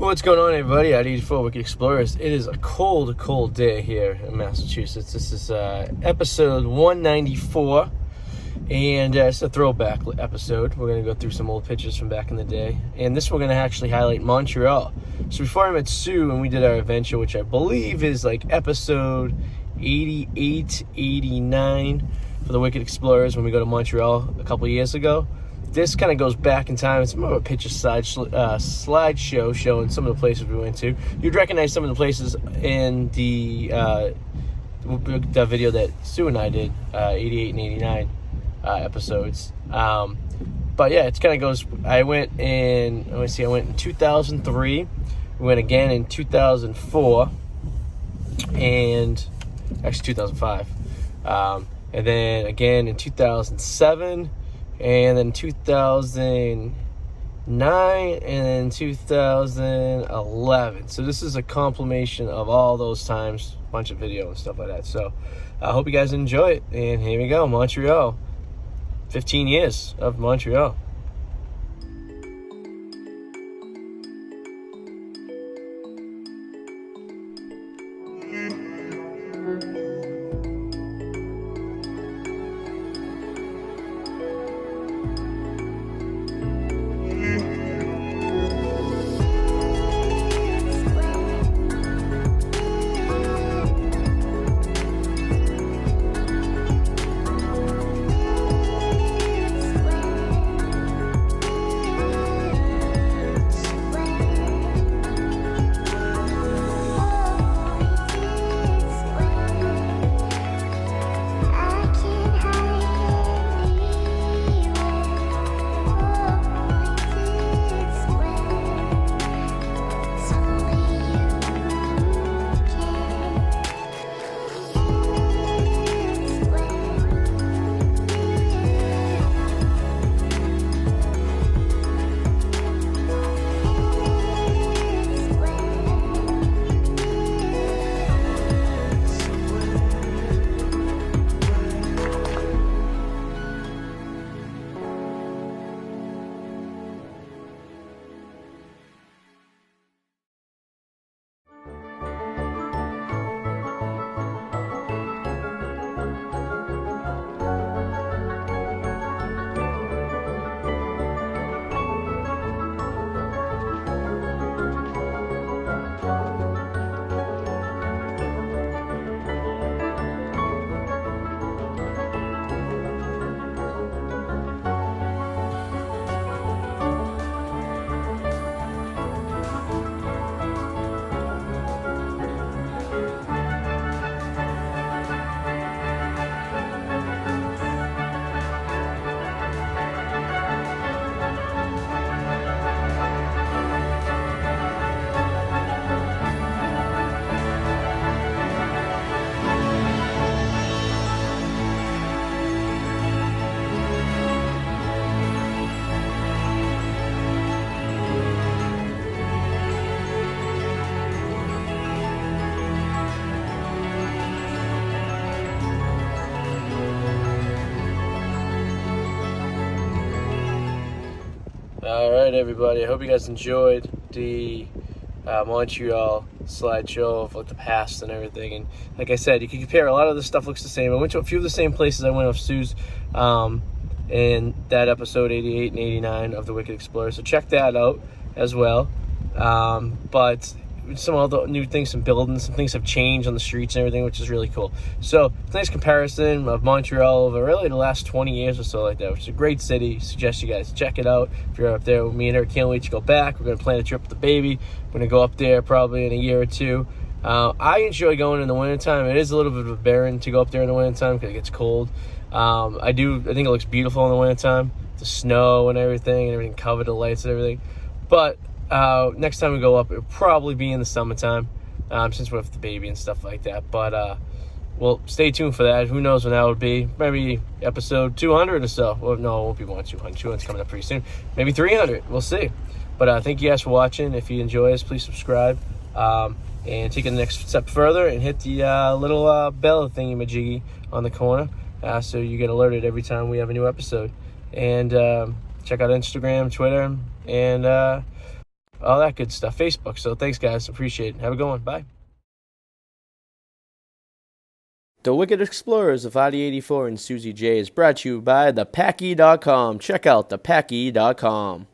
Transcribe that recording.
What's going on, everybody? Arty for Wicked Explorers. It is a cold day here in Massachusetts. This is episode 194, and it's a throwback episode. We're going to go through some old pictures from back in the day, and this we're going to actually highlight Montreal. So before I met Sue and we did our adventure, which I believe is like episode 88, 89 for the Wicked Explorers when we go to Montreal a couple years ago. This kind of goes back in time. It's more of a picture slideshow showing some of the places we went to. You'd recognize some of the places in the video that Sue and I did, 88 and 89 episodes. But yeah, it kind of goes. I went in 2003. We went again in 2004, and actually 2005, and then again in 2007. And then 2009, and then 2011. So this is a compilation of all those times, a bunch of video and stuff like that. So I hope you guys enjoy it. And here we go, Montreal. 15 years of Montreal. Alright, everybody, I hope you guys enjoyed the Montreal slideshow of like the past and everything. And like I said, you can compare. A lot of the stuff looks the same. I went to a few of the same places I went off Sue's in that episode 88 and 89 of the Wicked Explorer, so check that out as well. But some other new things, some buildings, some things have changed on the streets and everything, which is really cool. So it's a nice comparison of Montreal over really the last 20 years or so like that, which is a great city. Suggest you guys check it out if you're up there. Me and her can't wait to go back. We're going to plan a trip with the baby. We're going to go up there probably in a year or two. I enjoy going in the wintertime. It is a little bit of a barren to go up there in the wintertime because it gets cold. I think it looks beautiful in the wintertime. The snow and everything covered, the lights and everything. But next time we go up, it'll probably be in the summertime, since we're with the baby and stuff like that. But well, stay tuned for that. Who knows when that would be? Maybe episode 200 or so. Well, no, it won't be more than 200. 200's coming up pretty soon. Maybe 300. We'll see. But thank you guys for watching. If you enjoy us, please subscribe. And take it the next step further and hit the little bell thingy-majiggy on the corner so you get alerted every time we have a new episode. And check out Instagram, Twitter, and all that good stuff. Facebook. So thanks, guys. Appreciate it. Have a good one. Bye. The Wicked Explorers of Arty 84 and Suzi J is brought to you by thepacky.com. Check out thepacky.com.